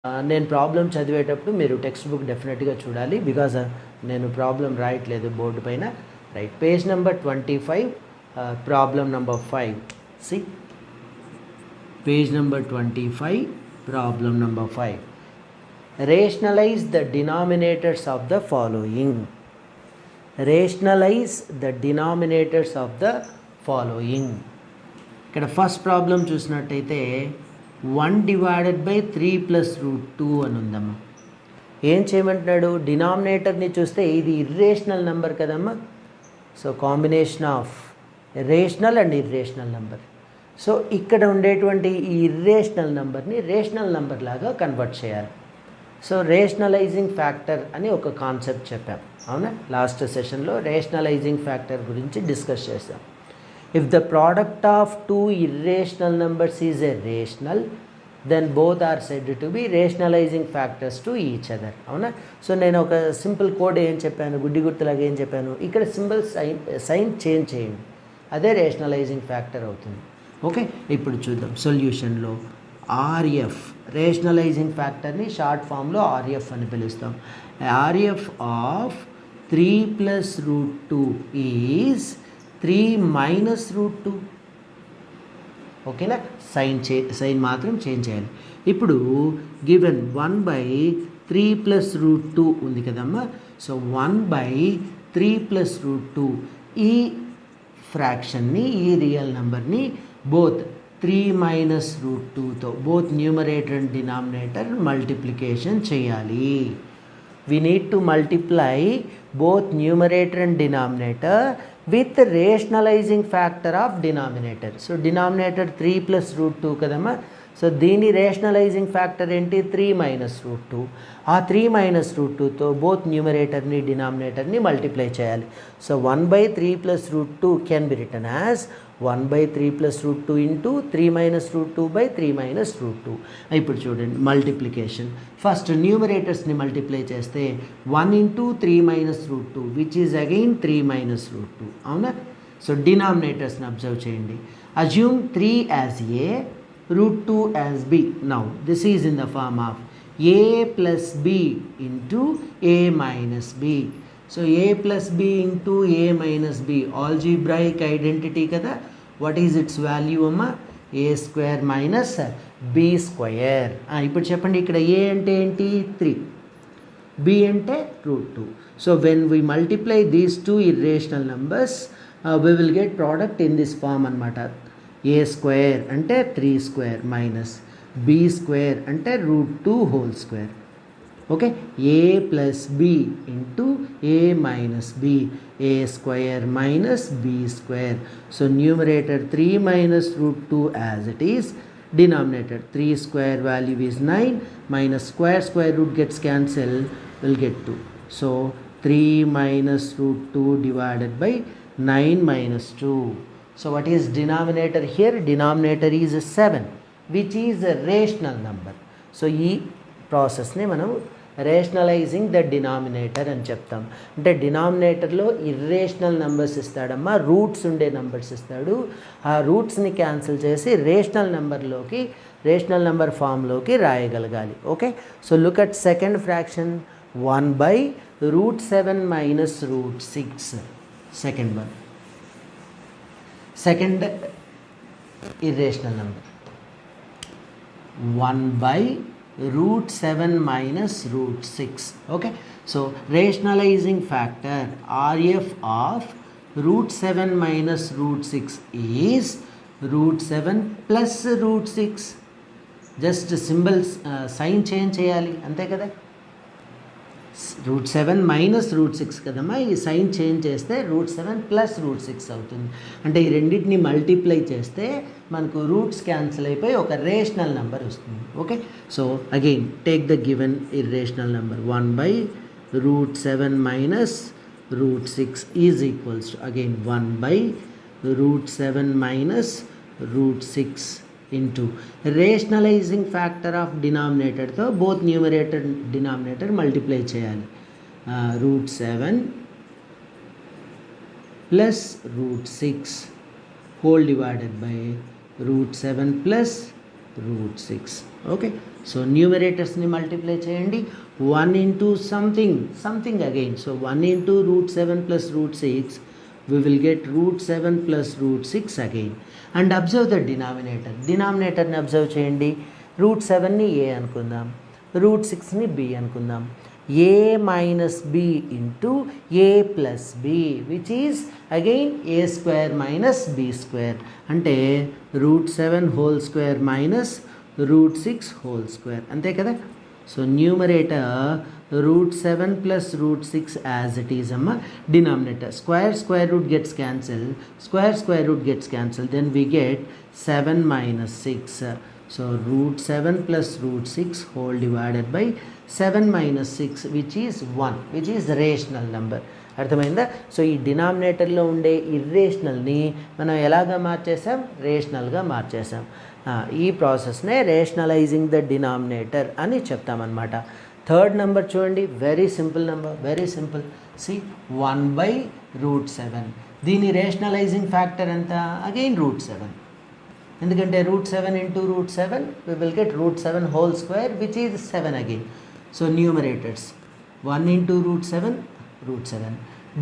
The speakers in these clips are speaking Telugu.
నేను ప్రాబ్లం చదివేటప్పుడు మీరు టెక్స్ట్ బుక్ డెఫినెట్గా చూడాలి, బికాజ్ నేను ప్రాబ్లం రాయట్లేదు బోర్డు పైన. Right, page number 25, problem number 5. See page number 25, problem number 5. Rationalise the denominators of the following. Rationalise the denominators of the following. ఇక్కడ ఫస్ట్ ప్రాబ్లం చూసినట్టయితే 1 డివైడెడ్ బై 3 ప్లస్ రూట్ 2 అని ఉందమ్మా. ఏం చేయమంటున్నాడు? డినామినేటర్ని చూస్తే ఇది ఇర్రేషనల్ నెంబర్ కదమ్మా. So combination of rational and irrational number. So ఇక్కడ ఉండేటువంటి ఈ ఇర్రేషనల్ నెంబర్ని రేషనల్ నెంబర్ లాగా కన్వర్ట్ చేయాలి. సో రేషనలైజింగ్ ఫ్యాక్టర్ అని ఒక కాన్సెప్ట్ చెప్పాం, అవునా? లాస్ట్ సెషన్లో రేషనలైజింగ్ ఫ్యాక్టర్ గురించి డిస్కస్ చేసాం. If the product of two irrational numbers is a rational, then both are said to be rationalizing factors to each other. అవునా? సో నేను ఒక సింపుల్ కోడ్ ఏం చెప్పాను, గుడ్డి గుర్తులాగా ఏం చెప్పాను, ఇక్కడ సింబల్ సైన్ చేంజ్ చేయండి, అదే రేషనలైజింగ్ ఫ్యాక్టర్ అవుతుంది. ఓకే, ఇప్పుడు చూద్దాం సొల్యూషన్లో. ఆర్ఎఫ్ రేషనలైజింగ్ ఫ్యాక్టర్ని షార్ట్ ఫామ్లో ఆర్ఎఫ్ అని పిలుస్తాం. RF of 3 plus root 2 is 3 minus root 2. ఓకేనా? సైన్ మాత్రం చేంజ్ చేయాలి. ఇప్పుడు గివెన్ 1/3 ప్లస్ రూట్ 2 ఉంది కదమ్మా. సో 1/3 ప్లస్ రూట్ 2 ఈ ఫ్రాక్షన్ని, ఈ రియల్ నెంబర్ని బోత్ 3 మైనస్ రూట్ 2తో both numerator and denominator multiplication చేయాలి. We need to multiply both numerator and denominator with the rationalizing factor of denominator. So denominator 3 plus root 2 kadama. So దీని రేషనలైజింగ్ ఫ్యాక్టర్ ఏంటి? 3 మైనస్ రూట్ 2. ఆ 3 మైనస్ రూట్ 2తో బోత్ న్యూమరేటర్ని డినామినేటర్ని మల్టిప్లై చేయాలి. So 1/3 plus root 2 can be written as 1/3 plus root 2 into 3 minus route 2/3 minus root 2. ఇప్పుడు చూడండి మల్టిప్లికేషన్. ఫస్ట్ న్యూమరేటర్స్ని మల్టిప్లై చేస్తే 1 into 3 minus root 2 which is again 3 minus root 2, అవునా? సో డినామినేటర్స్ని అబ్జర్వ్ చేయండి. Assume 3 as a, root 2 as b. Now this is in the form of a plus b into a minus b. So a plus b into a minus b, algebraic identity kada. What is its value amma? a square minus b square. ఇప్పుడు చెప్పండి, ఇక్కడ a అంటే ఏంటి? 3, b అంటే root 2. So when we multiply these two irrational numbers, we will get product in this form అన్నమాట. ఏ స్క్వేర్ అంటే 3 స్క్వేర్ మైనస్ బి స్క్వేర్ అంటే root 2 whole square. Okay, A plus B into A minus B, A square minus B square. So numerator 3 minus root 2 as it is, denominator 3 square value is 9 minus square root gets cancel, will get 2. So 3 minus root 2 divided by 9 minus 2. So what is denominator here? Denominator is 7, which is a rational number. So ఈ ప్రాసెస్ని మనం రేషనలైజింగ్ ద డినామినేటర్ అని చెప్తాం. అంటే డినామినేటర్లో ఇర్రేషనల్ నెంబర్స్ ఇస్తాడమ్మా, రూట్స్ ఉండే నెంబర్స్ ఇస్తాడు. ఆ రూట్స్ని క్యాన్సిల్ చేసి రేషనల్ నెంబర్ ఫామ్లోకి రాయగలగాలి. Okay, so look at second fraction, 1/√7 minus root 6. Second one, second irrational number, 1/√7 minus root 6. Okay, so rationalizing factor RF of √7 minus root 6 is √7 plus root 6. just symbols sign change చేయాలి, అంతే కదా. √7 మైనస్ రూట్ 6 కదమ్మా, ఈ సైన్ చేంజ్ చేస్తే √7 ప్లస్ రూట్ 6 అవుతుంది. అంటే ఈ రెండింటిని మల్టిప్లై చేస్తే మనకు రూట్స్ క్యాన్సిల్ అయిపోయి ఒక రేషనల్ నెంబర్ వస్తుంది. Okay, so again take the given irrational number 1/√7 minus root 6 is equals to again 1/√7 minus root 6 into rationalizing factor of denominator తో both numerator denominator multiply చేయాలి. √7 plus √6 whole divided by √7 plus root 6. Okay, so న్యూమరేటర్స్ని మల్టిప్లై చేయండి. 1 into something again. So 1 into root 7 plus root 6, we will get root 7 plus root 6 again. And observe the denominator. డినామినేటర్ని అబ్జర్వ్ చేయండి. రూట్ 7ని ఏ అనుకుందాం, రూట్ 6ని బి అనుకుందాం. A minus B into A plus B, which is again a square minus B square. అంటే root 7 whole square minus root 6 whole square, అంతే కదా. So numerator root 7 plus root 6 as it is, denominator square root gets cancelled, square root gets cancelled, then we get 7 minus 6. So root 7 plus root 6 whole divided by 7 minus 6, which is 1, which is rational number. అర్థమైందా? సో ఈ డినామినేటర్లో ఉండే ఇర్రేషనల్ని మనం ఎలాగా మార్చేసాం, రేషనల్గా మార్చేసాం. ఈ ప్రాసెస్నే రేషనలైజింగ్ ద డినామినేటర్ అని చెప్తామన్నమాట. థర్డ్ నెంబర్ చూడండి, very simple number, very simple. See 1/√7. దీని రేషనలైజింగ్ ఫ్యాక్టర్ ఎంత, అగైన్ రూట్ 7. ఎందుకంటే root 7 into root 7 we will get root 7 whole square, which is 7 again. So numerators 1 into root 7, root 7.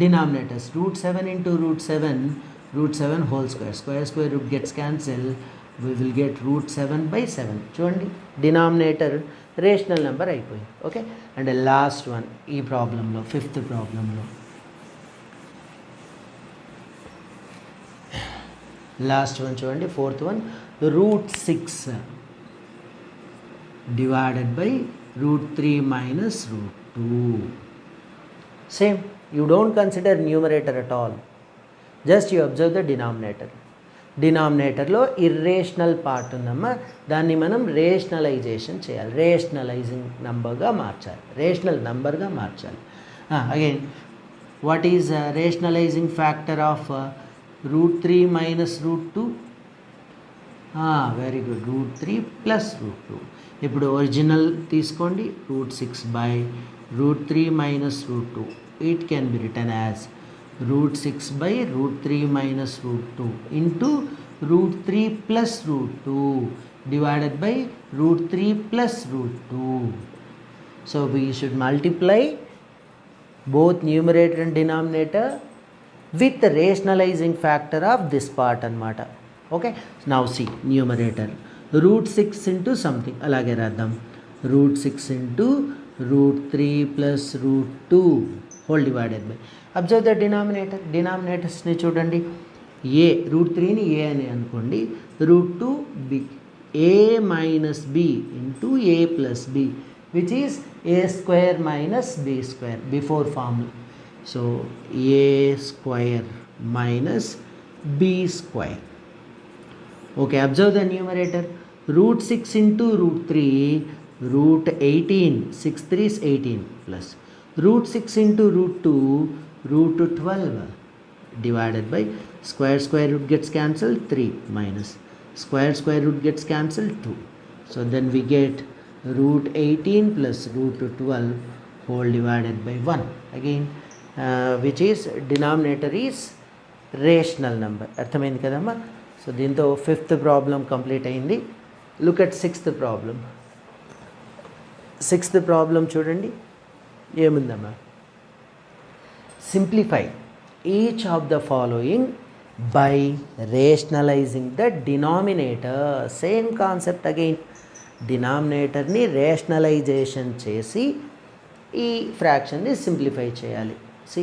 Denominators root 7 into root 7 whole square. Square root gets cancelled, we will get root 7 by 7. చూడండి, డినామినేటర్ రేషనల్ నెంబర్ అయిపోయింది. ఓకే, అండ్ లాస్ట్ వన్ ఈ ప్రాబ్లంలో, ఫిఫ్త్ ప్రాబ్లంలో లాస్ట్ వన్ చూడండి, fourth one. Root 6 divided by root 3 minus root 2. Same, you don't consider numerator at all, just you observe the denominator. డినామినేటర్లో ఇర్రేషనల్ పార్ట్ ఉందమ్మా, దాన్ని మనం రేషనలైజేషన్ చేయాలి, రేషనలైజింగ్ నంబర్గా మార్చాలి, రేషనల్ నంబర్గా మార్చాలి. Again what is rationalising factor of root 3 minus root 2? Very good, root 3 plus root 2. ఇప్పుడు ఒరిజినల్ తీసుకోండి, root 6 by root 3 minus root 2. It can be written as root 6 by root 3 minus root 2 into root 3 plus root 2 divided by root 3 plus root 2. So we should multiply both numerator and denominator with the rationalizing factor of this part anamata. Okay, now see numerator root 6 into something, alage raddam, root 6 into root 3 plus root 2 whole divided by, observe the denominator, denominatorsని చూడండి. ఏ రూట్ 3ని ఏ అని అనుకోండి, root 2 B, A minus B into A plus B, which is A square minus B square before formula. So A square minus B square. Okay, observe the numerator. Root 6 into root 3, root 18, 6 3 is 18 plus root 6 into root 2, root 12 divided by square root gets cancelled, 3 minus square root gets cancelled, 2. So then we get root 18 plus root 12 whole divided by 1 again, which is denominator is rational number. అర్థమైంది కదమ్మా. సో దీంతో ఫిఫ్త్ ప్రాబ్లం కంప్లీట్ అయింది. Look at sixth problem. Sixth problem చూడండి, ఏముందమ్మా, simplify each of the following by rationalising the denominator. Same concept again, డినామినేటర్ని రేషనలైజేషన్ చేసి ఈ ఫ్రాక్షన్ని సింప్లిఫై చేయాలి. సి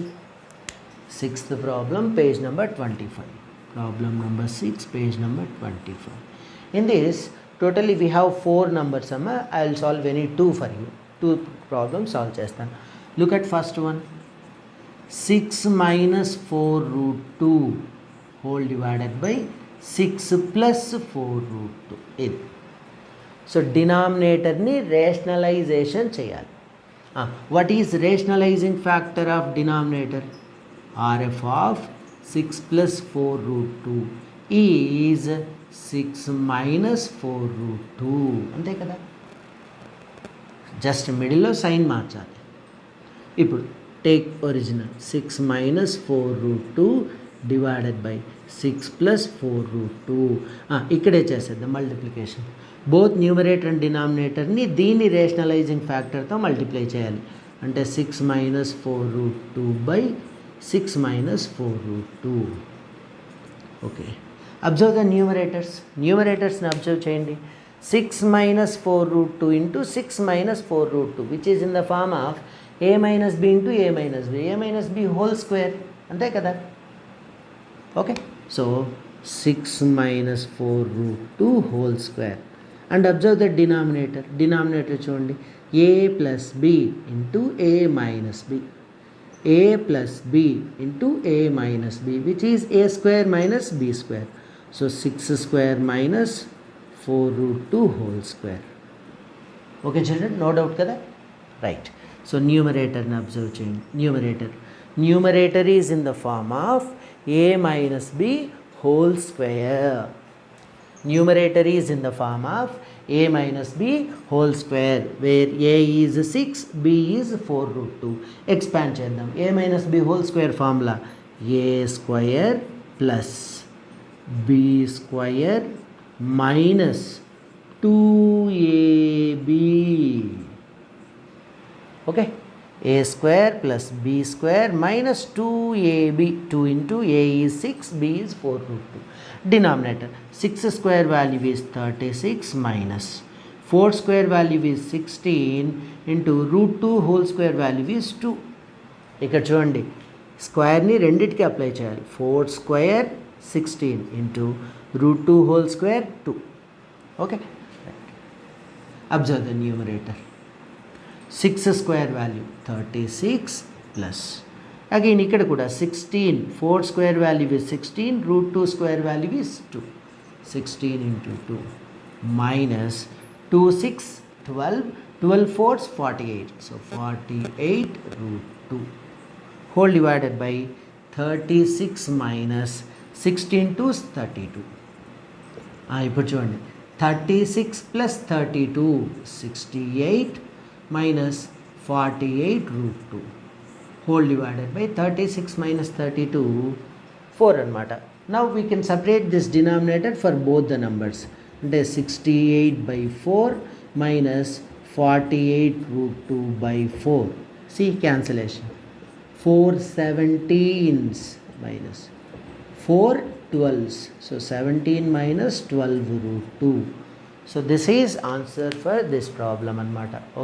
sixth problem, page number 25. Problem number 6, page number 25. In this, totally we have 4 numbers. I will solve any 2 for you. 2 problems solve chestan. Look at first one. 6 minus 4 root 2 whole divided by 6 plus 4 root 2. ఇది. So denominator ni rationalization cheyali. What is rationalizing factor of denominator? RF of 6 plus 4 root 2 is 6 minus 4 root 2. అంతే కదా, జస్ట్ మిడిల్లో సైన్ మార్చాలి. ఇప్పుడు take original 6 minus 4 root 2 divided by 6 plus 4 root 2. ఇక్కడే చేసేద్దాం మల్టిప్లికేషన్. బోత్ న్యూమరేటర్ అండ్ డినామినేటర్ని దీన్ని రేషనలైజింగ్ ఫ్యాక్టర్తో మల్టిప్లై చేయాలి. అంటే 6 minus 4 root 2 by 6 minus 4 root 2. Okay, observe the న్యూమరేటర్స్ని అబ్జర్వ్ చేయండి. 6 minus 4 root 2 into 6 minus 4 root 2 which is in the form of a minus B into a minus B whole square, అంతే కదా. Okay, so 6 minus 4 root 2 whole square. And observe the denominator చూడండి, a plus b into a minus b, a plus b into a minus b which is a square minus b square. So 6 square minus 4 root 2 whole square. Okay children, no doubt kada, right. So numerator ni observe చేయండి. Numerator is in the form of a minus b whole square. Numerator is in the form of a minus b whole square where a is 6, b is 4 root 2. Expand చేద్దాం. a minus b whole square formula a square plus b square minus 2ab. Okay, a square plus b square minus 2ab. 2 into a is 6, b is 4 root 2. Denominator 6 square value is 36 minus 4 square value is 16 into root 2 whole square value is 2. ఇక్కడ చూడండి, స్క్వేర్ని రెండిటికి అప్లై చేయాలి. 4 square 16 into root 2 whole square 2. Okay, observe the numerator. 6 square value 36 plus again ఇక్కడ కూడా 16, 4 square value is 16, root 2 square value is 2. 16 into 2 minus 2 6 12, 12 4s 48. So 48 root 2 whole divided by 36 minus 16 2s 32. ఇప్పుడు చూడండి, 36 plus 32 68 minus 48 root 2 whole divided by 36 minus 32 4 anamata. Now we can separate this denominator for both the numbers. అంటే 68 by 4 minus 48 root 2 by 4. See cancellation. 4 17s minus 4 12s. So 17 minus 12 root 2. So this is answer for this problem anamata. Okay.